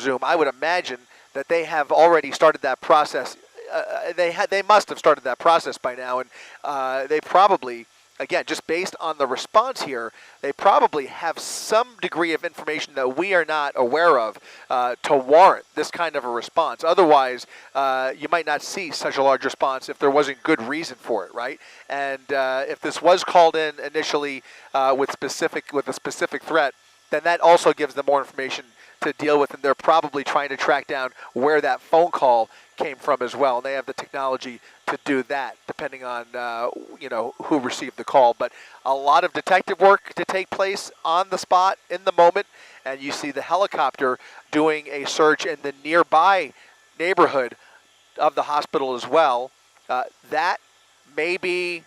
presume, I would imagine that they have already started that process. They must have started that process by now, and they probably, again, just based on the response here, they probably have some degree of information that we are not aware of to warrant this kind of a response. Otherwise, you might not see such a large response if there wasn't good reason for it, right? And if this was called in initially with a specific threat, then that also gives them more information to deal with, and they're probably trying to track down where that phone call came from as well. And they have the technology to do that, depending on who received the call. But a lot of detective work to take place on the spot in the moment, and you see the helicopter doing a search in the nearby neighborhood of the hospital as well. That may be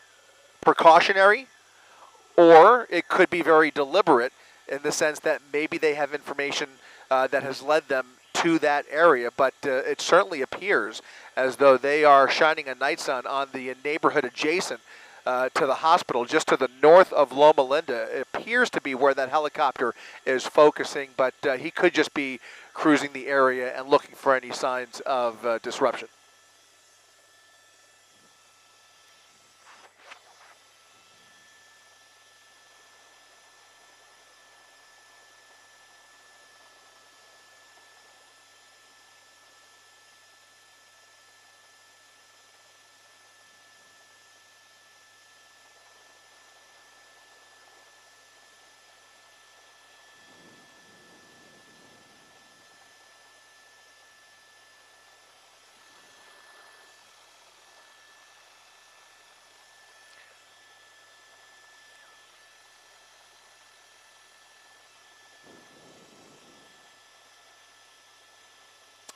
precautionary, or it could be very deliberate in the sense that maybe they have information that has led them to that area, but it certainly appears as though they are shining a night sun on the neighborhood adjacent to the hospital, just to the north of Loma Linda. It appears to be where that helicopter is focusing, but he could just be cruising the area and looking for any signs of disruption.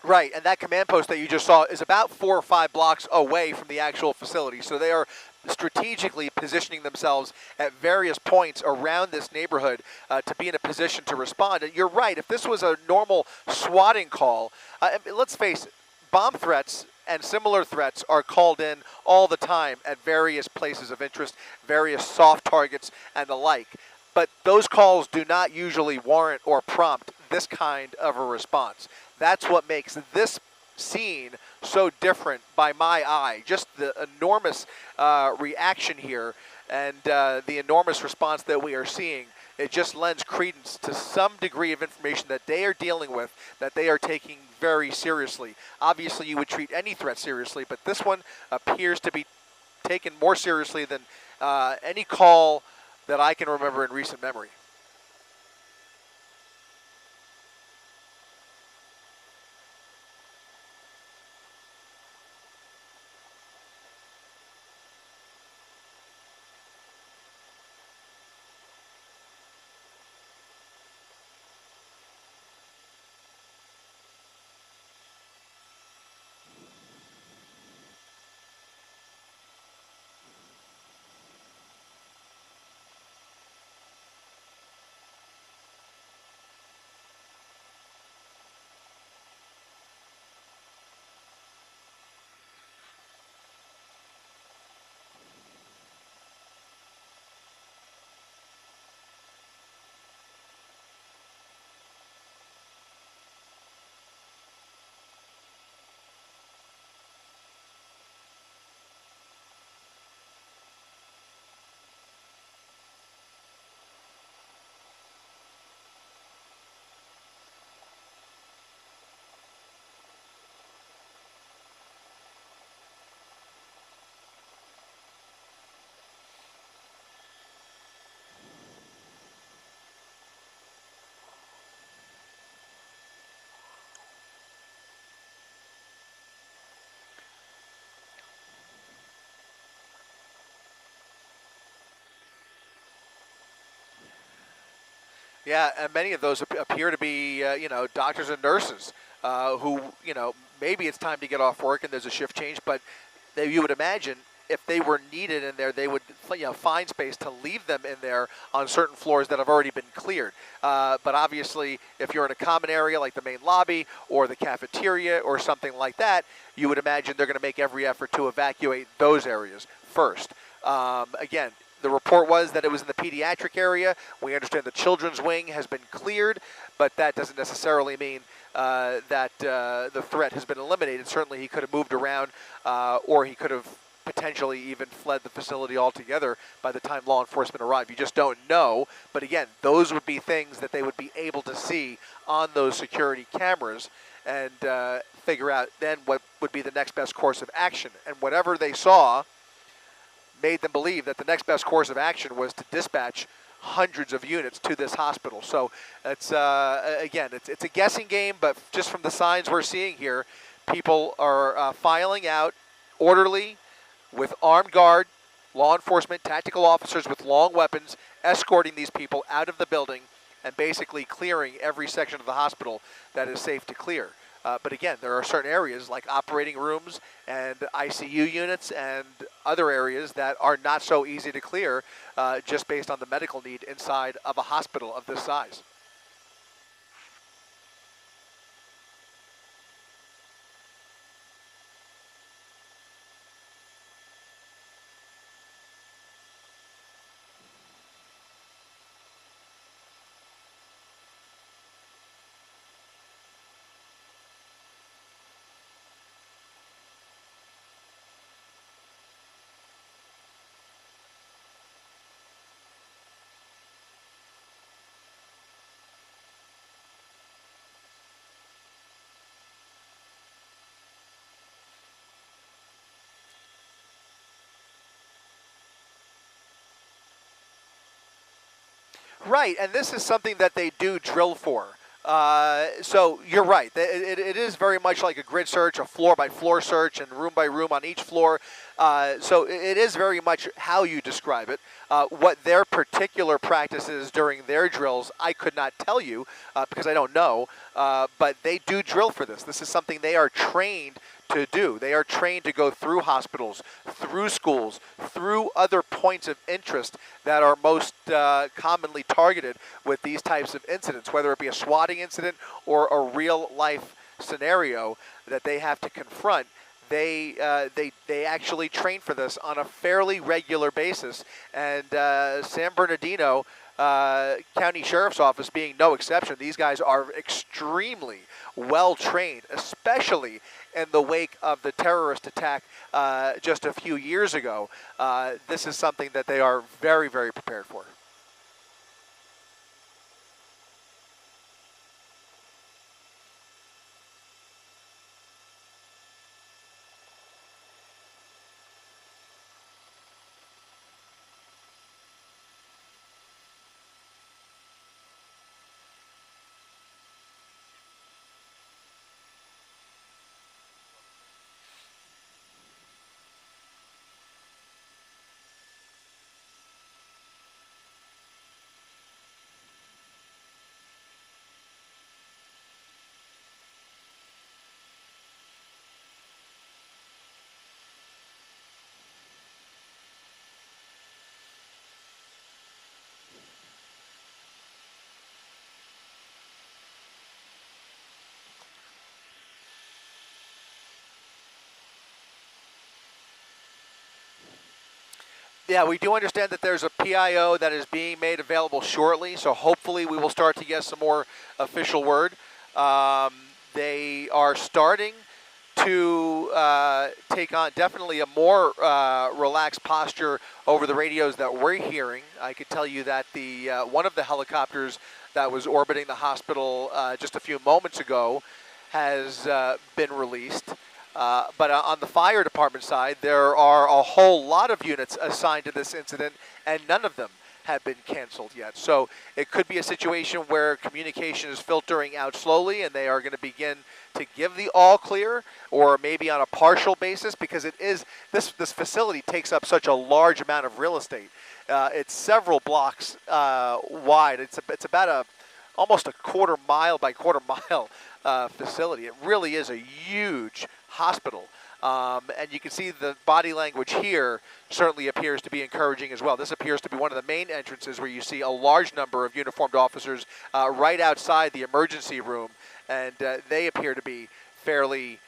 Right, and that command post that you just saw is about 4 or 5 blocks away from the actual facility. So they are strategically positioning themselves at various points around this neighborhood to be in a position to respond. And you're right, if this was a normal swatting call, let's face it, bomb threats and similar threats are called in all the time at various places of interest, various soft targets, and the like. But those calls do not usually warrant or prompt this kind of a response. That's what makes this scene so different by my eye. Just the enormous reaction here and the enormous response that we are seeing. It just lends credence to some degree of information that they are dealing with, that they are taking very seriously. Obviously, you would treat any threat seriously, but this one appears to be taken more seriously than any call that I can remember in recent memory. Yeah, and many of those appear to be, doctors and nurses who, maybe it's time to get off work and there's a shift change, but you would imagine if they were needed in there, they would, find space to leave them in there on certain floors that have already been cleared. But obviously, if you're in a common area like the main lobby or the cafeteria or something like that, you would imagine they're going to make every effort to evacuate those areas first. Again, the report was that it was in the pediatric area. We understand the children's wing has been cleared, but that doesn't necessarily mean that the threat has been eliminated. Certainly he could have moved around, or he could have potentially even fled the facility altogether by the time law enforcement arrived. You just don't know. But again, those would be things that they would be able to see on those security cameras and figure out then what would be the next best course of action. And whatever they saw made them believe that the next best course of action was to dispatch hundreds of units to this hospital. So it's again, it's a guessing game, but just from the signs we're seeing here, people are filing out orderly with armed guard, law enforcement, tactical officers with long weapons, escorting these people out of the building and basically clearing every section of the hospital that is safe to clear. But again, there are certain areas like operating rooms and ICU units and other areas that are not so easy to clear just based on the medical need inside of a hospital of this size. Right, and this is something that they do drill for. So you're right. It is very much like a grid search, a floor-by-floor search, and room-by-room on each floor. So it is very much how you describe it. What their particular practice is during their drills, I could not tell you because I don't know. But they do drill for this. This is something they are trained to do. They are trained to go through hospitals, through schools, through other points of interest that are most commonly targeted with these types of incidents, whether it be a swatting incident or a real-life scenario that they have to confront. They actually train for this on a fairly regular basis, and San Bernardino County Sheriff's Office being no exception. These guys are extremely well trained, especially in the wake of the terrorist attack just a few years ago. This is something that they are very, very prepared for. Yeah, we do understand that there's a PIO that is being made available shortly, so hopefully we will start to get some more official word. They are starting to take on definitely a more relaxed posture over the radios that we're hearing. I could tell you that the one of the helicopters that was orbiting the hospital just a few moments ago has been released. But on the fire department side, there are a whole lot of units assigned to this incident, and none of them have been canceled yet. So it could be a situation where communication is filtering out slowly, and they are going to begin to give the all clear, or maybe on a partial basis, because it is this facility takes up such a large amount of real estate. It's several blocks wide. It's about almost a quarter mile by quarter mile facility. It really is a huge hospital. And you can see the body language here certainly appears to be encouraging as well. This appears to be one of the main entrances where you see a large number of uniformed officers right outside the emergency room, and they appear to be fairly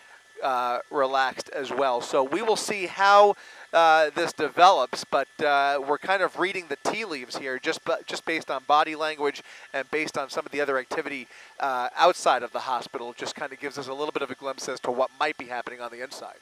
relaxed as well. So we will see how this develops, but we're kind of reading the tea leaves here, just based on body language and based on some of the other activity outside of the hospital. Just kind of gives us a little bit of a glimpse as to what might be happening on the inside.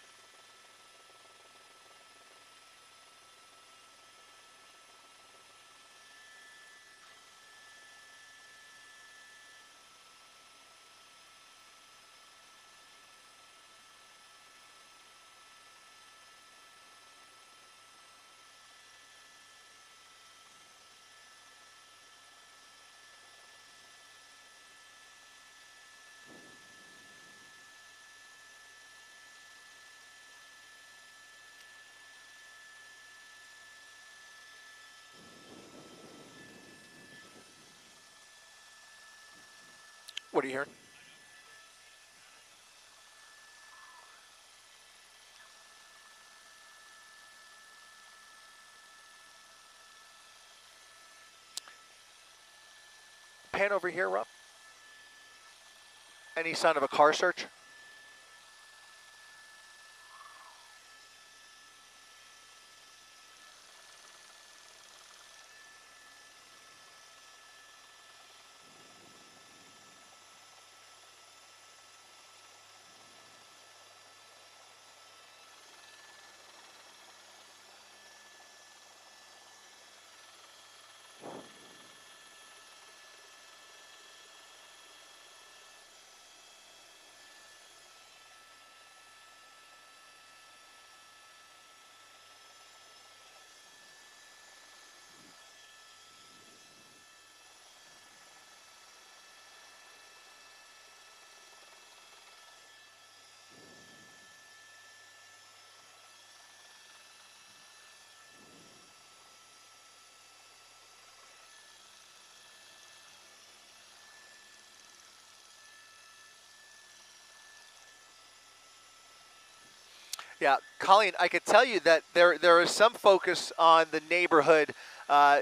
What are you hearing? Pan over here, Rob. Any sign of a car search? Yeah, Colleen, I could tell you that there is some focus on the neighborhood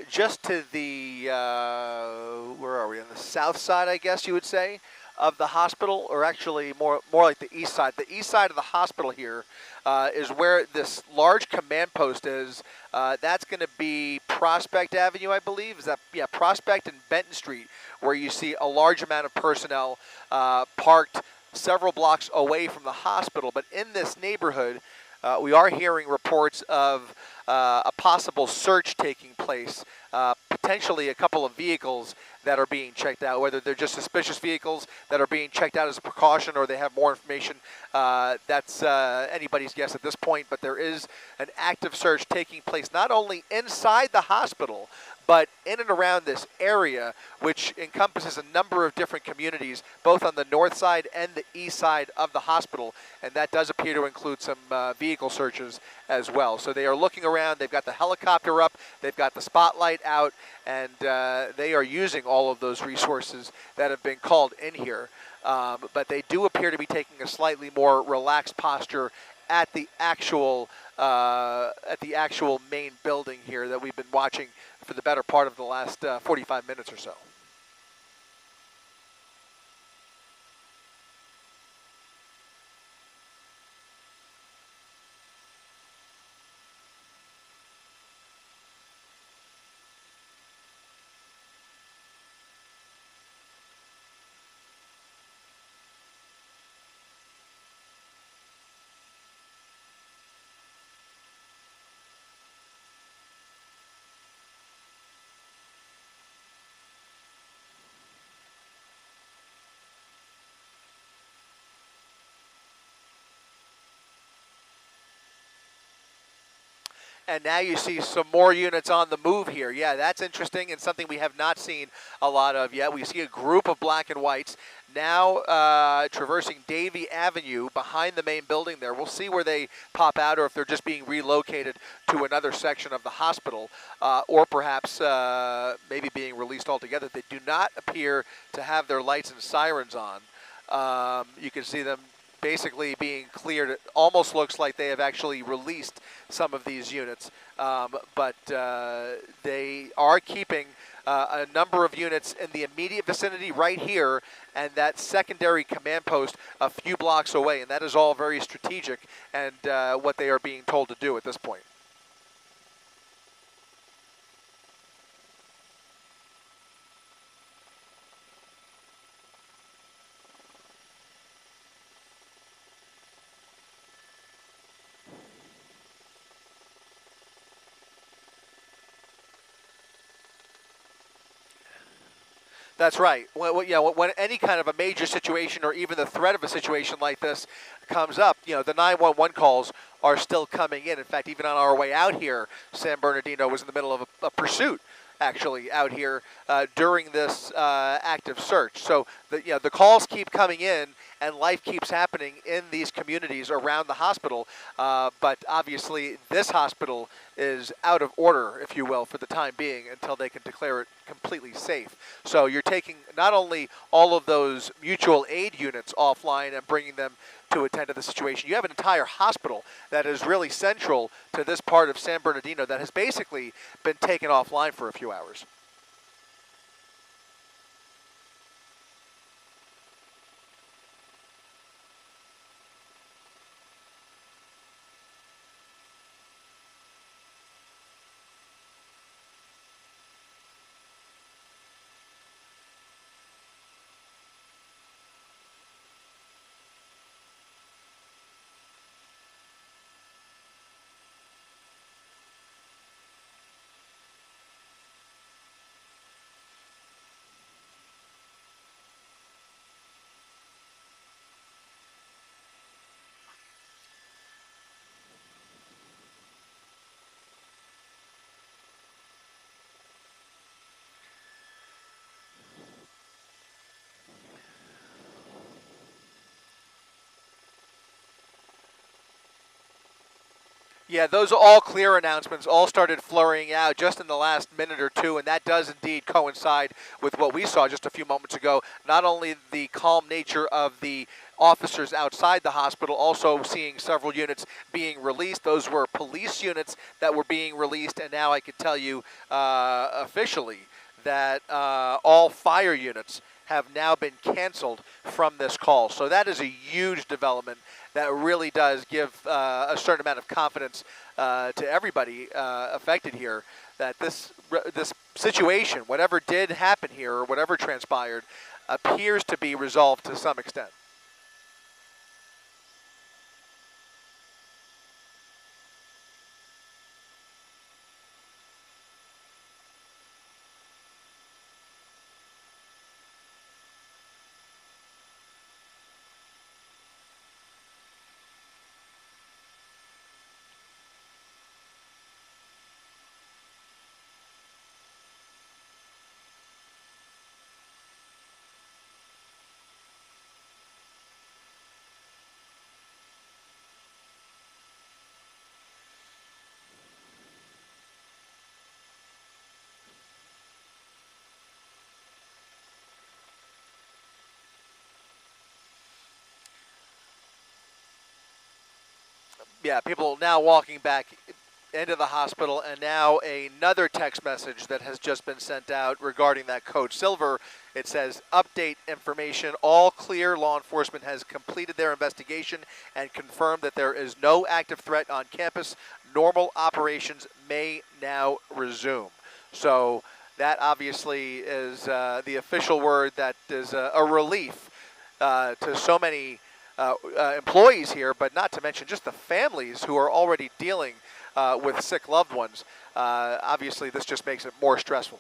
just to the, where are we, on the south side, I guess you would say, of the hospital, or actually more like the east side. The east side of the hospital here is where this large command post is. That's going to be Prospect Avenue, I believe. Is that, yeah, Prospect and Benton Street, where you see a large amount of personnel parked several blocks away from the hospital. But in this neighborhood, we are hearing reports of a possible search taking place, potentially a couple of vehicles that are being checked out, whether they're just suspicious vehicles that are being checked out as a precaution or they have more information. That's anybody's guess at this point, but there is an active search taking place not only inside the hospital, but in and around this area, which encompasses a number of different communities, both on the north side and the east side of the hospital, and that does appear to include some vehicle searches as well. So they are looking around, they've got the helicopter up, they've got the spotlight out, and they are using all of those resources that have been called in here. But they do appear to be taking a slightly more relaxed posture at the actual main building here that we've been watching for the better part of the last 45 minutes or so. And now you see some more units on the move here. Yeah, that's interesting and something we have not seen a lot of yet. We see a group of black and whites now traversing Davie Avenue behind the main building there. We'll see where they pop out or if they're just being relocated to another section of the hospital or perhaps maybe being released altogether. They do not appear to have their lights and sirens on. You can see them basically being cleared. It almost looks like they have actually released some of these units, but they are keeping a number of units in the immediate vicinity right here, and that secondary command post a few blocks away, and that is all very strategic and what they are being told to do at this point. That's right. When any kind of a major situation or even the threat of a situation like this comes up, the 911 calls are still coming in. In fact, even on our way out here, San Bernardino was in the middle of a pursuit, actually, out here during this active search. So the calls keep coming in, and life keeps happening in these communities around the hospital. But obviously, this hospital is out of order, if you will, for the time being until they can declare it completely safe. So you're taking not only all of those mutual aid units offline and bringing them to attend to the situation, you have an entire hospital that is really central to this part of San Bernardino that has basically been taken offline for a few hours. Yeah, those all clear announcements all started flurrying out just in the last minute or two, and that does indeed coincide with what we saw just a few moments ago. Not only the calm nature of the officers outside the hospital, also seeing several units being released. Those were police units that were being released, and now I could tell you officially that all fire units have now been canceled from this call. So that is a huge development that really does give a certain amount of confidence to everybody affected here that this situation, whatever did happen here or whatever transpired, appears to be resolved to some extent. Yeah, people now walking back into the hospital, and now another text message that has just been sent out regarding that code silver. It says, update information, all clear. Law enforcement has completed their investigation and confirmed that there is no active threat on campus. Normal operations may now resume. So that obviously is the official word that is a relief to so many employees here, but not to mention just the families who are already dealing with sick loved ones. Obviously, this just makes it more stressful.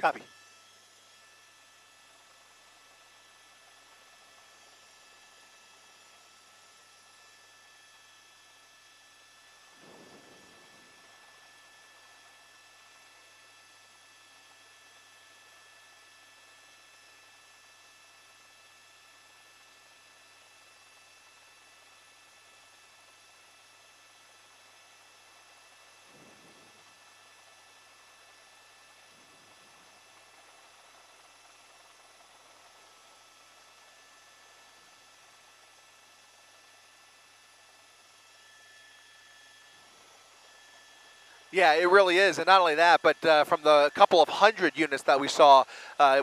Copy. Yeah, it really is, and not only that, but from the couple of hundred units that we saw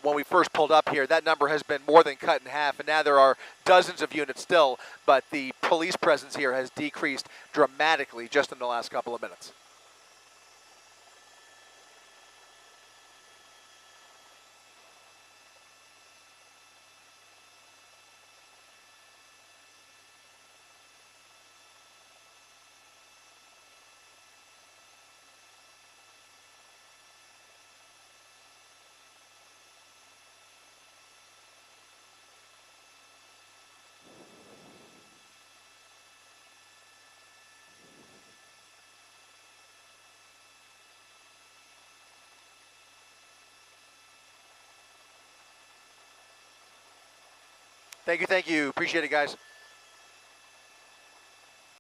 when we first pulled up here, that number has been more than cut in half, and now there are dozens of units still, but the police presence here has decreased dramatically just in the last couple of minutes. Thank you, appreciate it, guys.